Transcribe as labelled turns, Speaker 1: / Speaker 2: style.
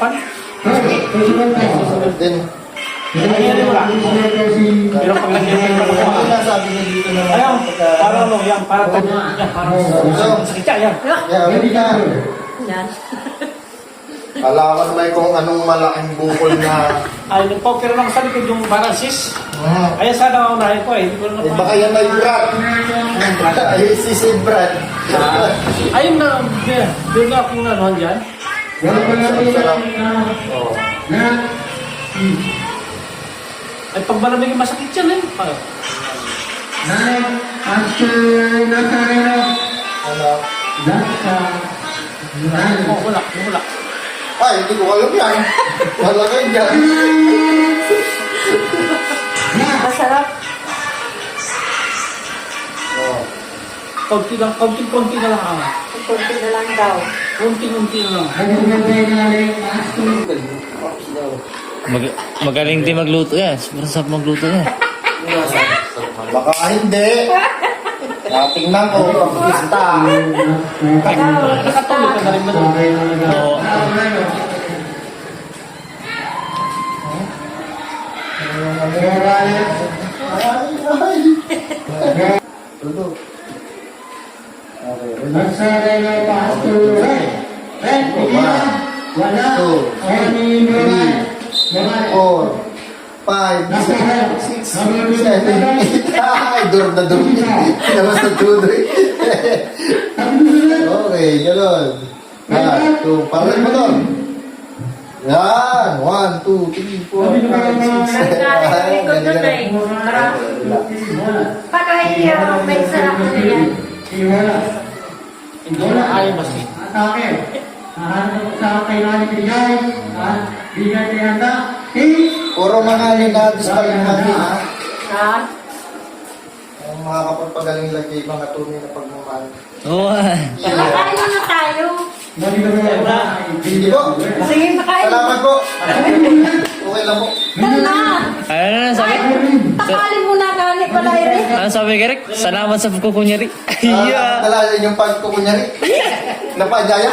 Speaker 1: pan.
Speaker 2: Then,
Speaker 1: Nangyari mo lang. Pero pag nangyari mo lang.
Speaker 2: sabi niya dito naman.
Speaker 1: Ayaw, parang ano, yan, parang parang sakit siya, yan.
Speaker 2: Yeah, hindi ka.
Speaker 3: Yan.
Speaker 2: Alaman may kung anong malaking bukol na.
Speaker 1: Ay, nagpokero lang sa likod yung parang sis. Kaya sana unahin ko eh. Hindi ko na
Speaker 2: Baka yan ay Brad. Ay, si Brad.
Speaker 1: ayun na, doon na akong nanuhan dyan.
Speaker 2: Oh.
Speaker 1: Ay, pag malamig yung masakit yan eh. Ay,
Speaker 2: Ano?
Speaker 1: wala.
Speaker 2: Ay, hindi ko alam yan. Wala kayo dyan.
Speaker 3: Masarap.
Speaker 2: Oh.
Speaker 1: Konti na lang ako.
Speaker 3: Kunti na lang daw.
Speaker 1: Konti na lang.
Speaker 4: Magaling din magluto yan. Sobrang sarap magluto yan.
Speaker 2: Baka hindi. Tingnan ko. Pista.
Speaker 1: Nakatulog ka na rin ba doon?
Speaker 4: Oo.
Speaker 2: Tulo. Okay. Two, three, 4, 5, 6, 7, 8. Ay, durog na durog. Labas na tuloy. Okay, gano'n. Yan, 2, parang mo doon. Yan, 1, 2, 3, 4, 5, 6, 7.
Speaker 3: Para may sarap na yan.
Speaker 1: Hindi na ayaw mas eh.
Speaker 2: Puro mga ninados pa rin natin, ha?
Speaker 3: Ha?
Speaker 2: Ang mga kapagpagaling lang kay mga tunay na pagmamahal.
Speaker 4: Oo.
Speaker 3: Makain na tayo.
Speaker 2: Hindi po.
Speaker 3: Sige, makain.
Speaker 2: Salamat po. Okay lang po.
Speaker 3: Tala.
Speaker 4: Ano na sabi?
Speaker 3: Takali mo na gali pala rin.
Speaker 4: Ano sabi, Garek? Salamat sa pagkukunyari.
Speaker 2: Dala yung pagkukunyari. Napanyaya.